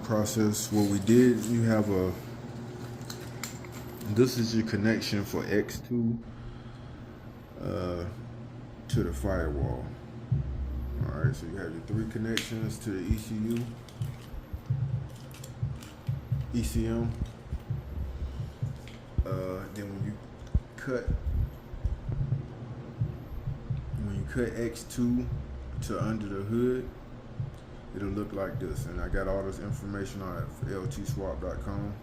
process. What we did, you have this is your connection for X2 to the firewall. All right, so you have your 3 connections to the ECU, ECM. Then when you cut X2 to under the hood, it'll look like this. And I got all this information on it, ltswap.com,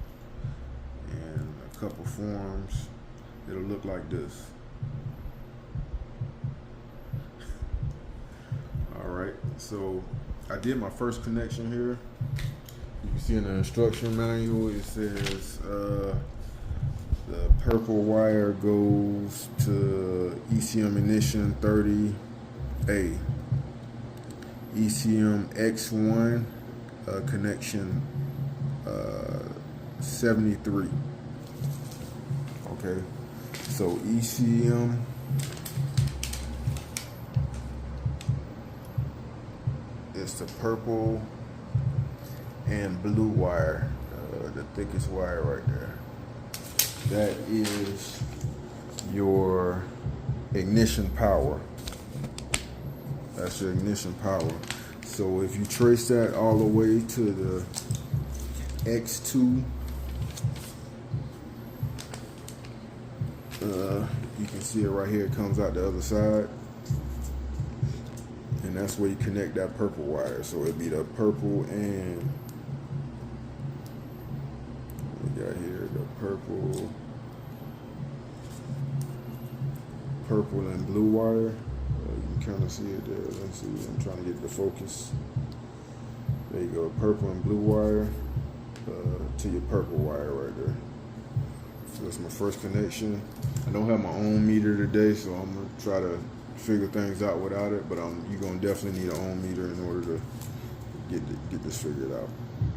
and a couple forums. It'll look like this. All right, so I did my first connection here. You can see in the instruction manual, it says the purple wire goes to ECM ignition 30A. ECM X1 connection 73. Okay, so ECM is the purple and blue wire, the thickest wire right there. That is your ignition power. That's your ignition power. So if you trace that all the way to the X2, you can see it right here. It comes out the other side, and that's where you connect that purple wire. So it'd be the purple and we got here the purple and blue wire. You can kind of see it there. Let's see. I'm trying to get the focus. There you go. Purple and blue wire to your purple wire right there. So that's my first connection. I don't have my own meter today, so I'm gonna try to figure things out without it. But you're gonna definitely need an own meter in order to get this figured out.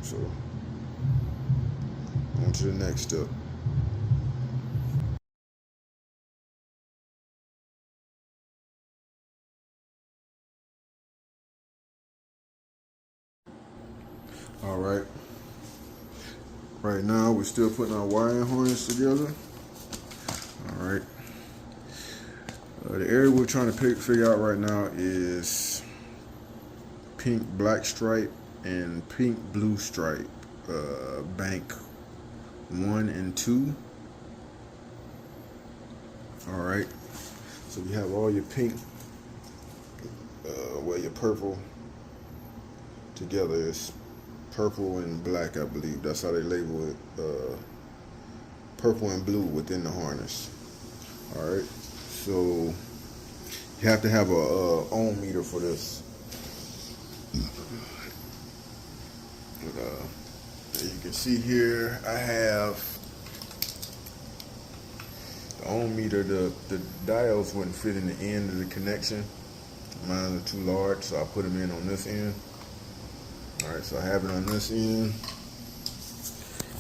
So on to the next step. All right. Right now, we're still putting our wiring harness together. All right. The area we're trying to figure out right now is pink black stripe and pink blue stripe, bank 1 and 2. All right. So we have all your pink, your purple together. It's purple and black, I believe. That's how they label it. Purple and blue within the harness. All right. So you have to have a ohm meter for this. You can see here, I have the ohm meter. The diodes wouldn't fit in the end of the connection. Mine are too large, so I put them in on this end. All right, so I have it on this end,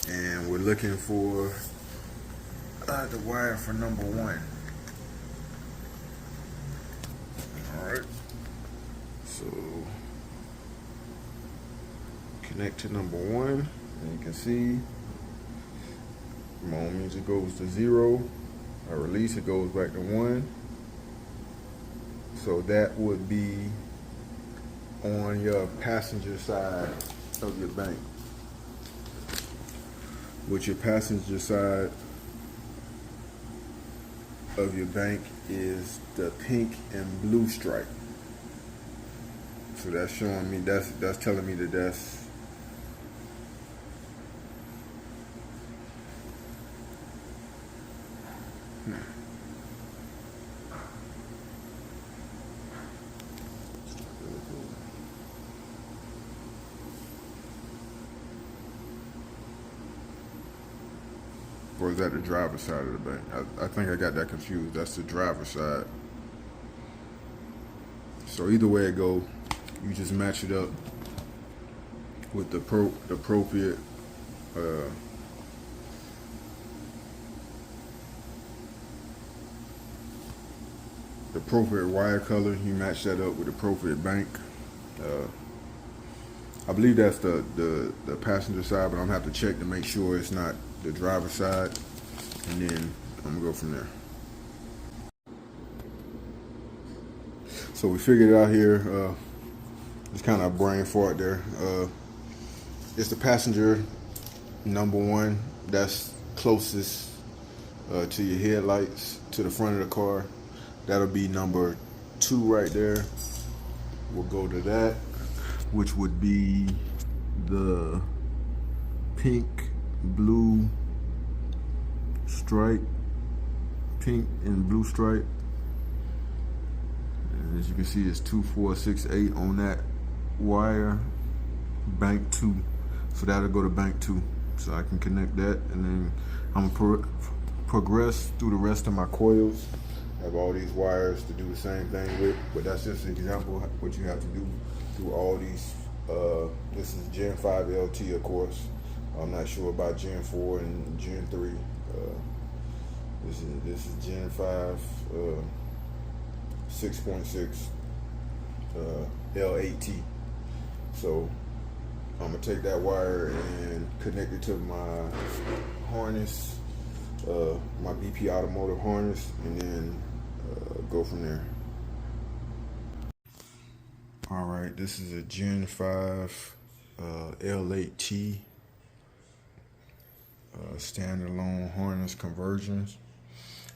and we're looking for the wire for number 1. All right, so connect to number 1, and you can see my ohm meter goes to 0. I release, it goes back to 1. So that would be on your passenger side of your bank. With your passenger side of your bank is the pink and blue stripe. So that's showing me, that's telling me that that's or is that the driver's side of the bank? I think I got that confused. That's the driver's side. So either way it go, you just match it up with the appropriate wire color. You match that up with the appropriate bank. I believe that's the passenger side, but I'm gonna have to check to make sure it's not the driver's side, and then I'm gonna go from there. So we figured it out here. It's kind of a brain fart there. It's the passenger number one that's closest to your headlights, to the front of the car. That'll be number 2 right there. We'll go to that, which would be the pink, blue stripe, pink and blue stripe. And as you can see, it's 2468 on that wire, bank 2. So that'll go to bank 2. So I can connect that, and then I'm gonna progress through the rest of my coils. I have all these wires to do the same thing with, but that's just an example of what you have to do through all these. This is Gen 5 LT, of course. I'm not sure about Gen 4 and Gen 3. This is Gen 5 6.6 L8t. So I'm gonna take that wire and connect it to my harness, my BP Automotive harness, and then go from there. All right, this is a Gen 5 L8t standalone harness conversions.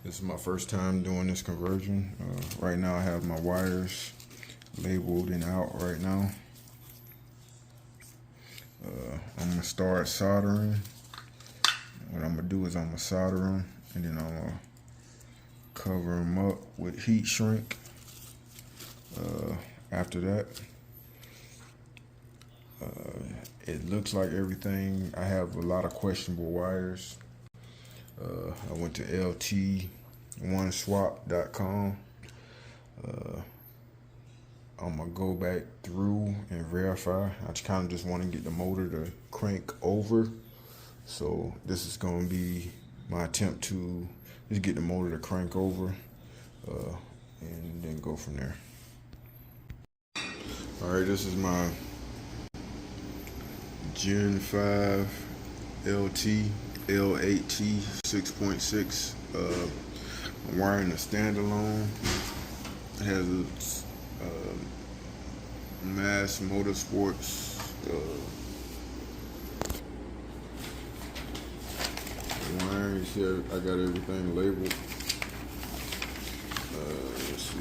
This is my first time doing this conversion. Right now I have my wires labeled and out right now. I'm gonna start soldering. What I'm gonna do is I'm gonna solder them, and then I'm gonna cover them up with heat shrink. After that, it looks like everything. I have a lot of questionable wires. I went to lt1swap.com. I'm gonna go back through and verify. I kind of just want to get the motor to crank over. So this is gonna be my attempt to just get the motor to crank over, and then go from there. All right, this is my Gen 5 LT L8t 6.6. I'm wiring a standalone. It has a Mass Motorsports wiring. You see, I got everything labeled. Let's see.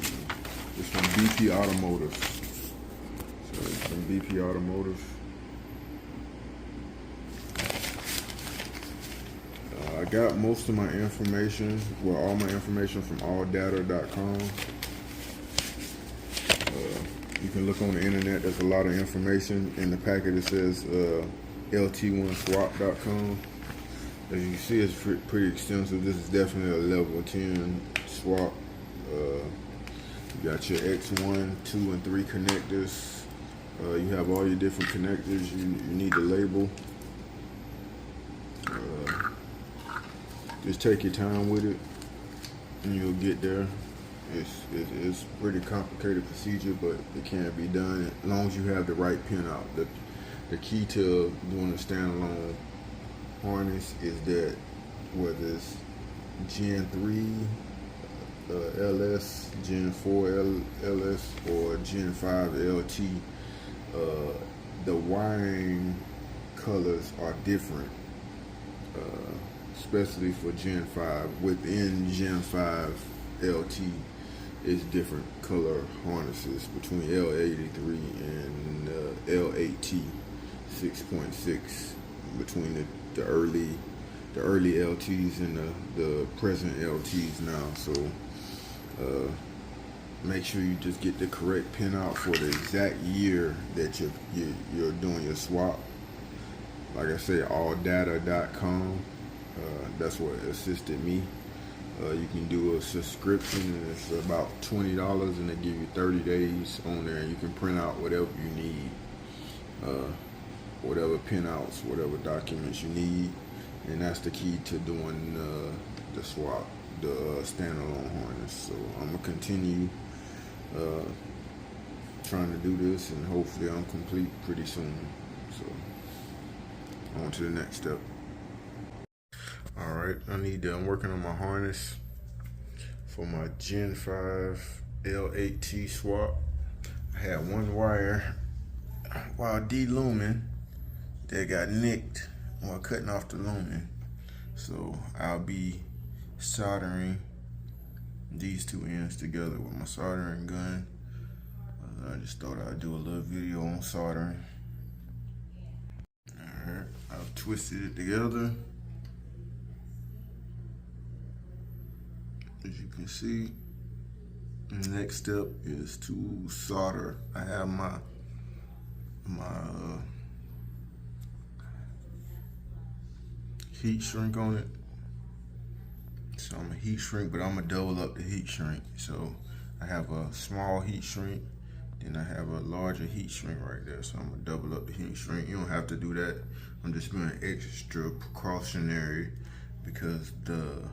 It's from BP Automotive. So it's from BP Automotive. I got most of my information, well, all my information from alldata.com. You can look on the internet. There's a lot of information in the packet. It says lt1swap.com. As you see, it's pretty extensive. This is definitely a level 10 swap. You got your X1, 2, and 3 connectors. You have all your different connectors you need to label. Just take your time with it, and you'll get there. It's pretty complicated procedure, but it can be done as long as you have the right pin out. The key to doing a standalone harness is that whether it's Gen 3 LS, Gen 4 LS, or Gen 5 LT, the wiring colors are different, especially for Gen 5. Within Gen 5 LT is different color harnesses between L83 and L8t 6.6, between the early LTs and the present LTs now. So make sure you just get the correct pin out for the exact year that you're doing your swap. Like I said, alldata.com. That's what assisted me. You can do a subscription, and it's about $20, and they give you 30 days on there, and you can print out whatever you need, whatever pinouts, whatever documents you need, and that's the key to doing the swap, the standalone harness. So I'm gonna continue trying to do this, and hopefully I'm complete pretty soon. So on to the next step. All right, I'm working on my harness for my Gen 5 L8t swap. I had one wire while de-luming that got nicked while cutting off the lumen. So I'll be soldering these two ends together with my soldering gun. I just thought I'd do a little video on soldering. Alright, I've twisted it together. As you can see, the next step is to solder. I have my heat shrink on it. So I'm a heat shrink, but I'm gonna double up the heat shrink. So I have a small heat shrink, then I have a larger heat shrink right there. So I'm gonna double up the heat shrink. You don't have to do that. I'm just being extra precautionary because the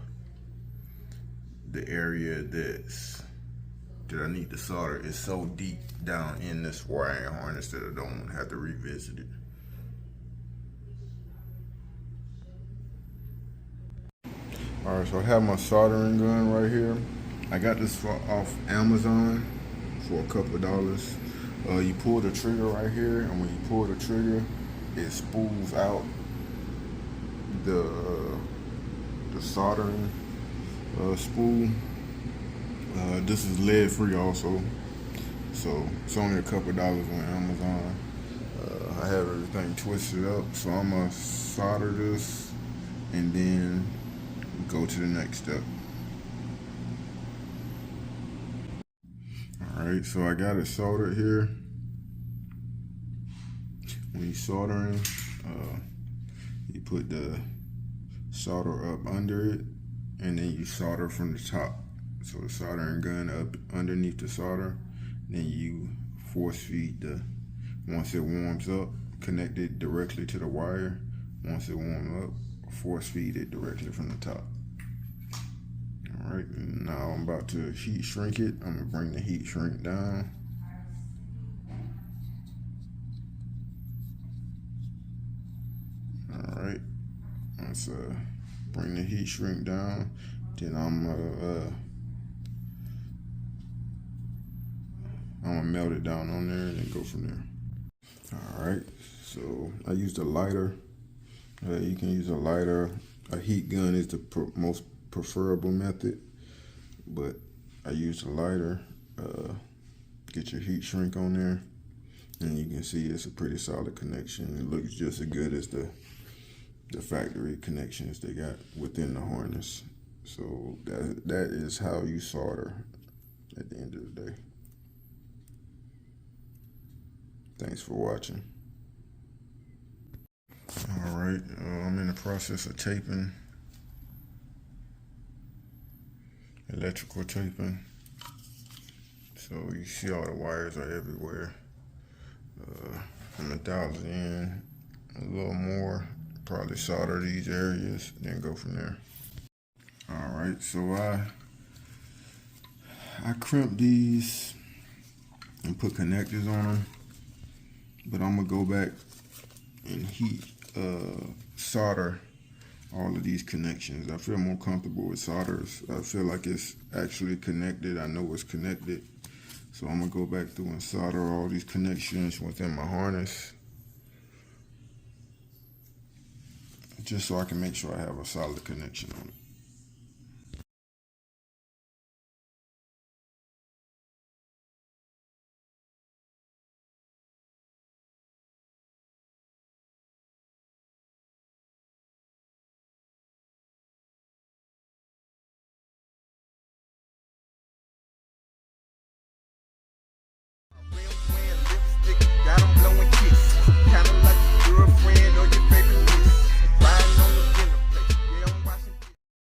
area that I need to solder is so deep down in this wiring harness that I don't want to have to revisit it. All right, so I have my soldering gun right here. I got this off Amazon for a couple of dollars. You pull the trigger right here, and when you pull the trigger, it spools out the soldering spool. This is lead free also, so it's only a couple of dollars on Amazon. I have everything twisted up, so I'm gonna solder this and then go to the next step. Alright, so I got it soldered here. When you're soldering, you put the solder up under it, and then you solder from the top. So the soldering gun up underneath the solder, then you force feed once it warms up, connect it directly to the wire. Once it warms up, force feed it directly from the top. All right, now I'm about to heat shrink it. I'm gonna bring the heat shrink down. All right, let's bring the heat shrink down. Then I'm gonna melt it down on there and then go from there. All right, so I used a lighter. You can use a lighter. A heat gun is the most preferable method, but I used a lighter. Get your heat shrink on there, and you can see it's a pretty solid connection. It looks just as good as the factory connections they got within the harness. So that is how you solder at the end of the day. Thanks for watching. All right, I'm in the process of taping, electrical taping. So you see all the wires are everywhere. I'm gonna dial it in a little more, probably solder these areas, then go from there. All right, so I crimped these and put connectors on them, but I'm gonna go back and heat solder all of these connections. I feel more comfortable with solders. I feel like it's actually connected. I know it's connected. So I'm gonna go back through and solder all these connections within my harness, just so I can make sure I have a solid connection on it.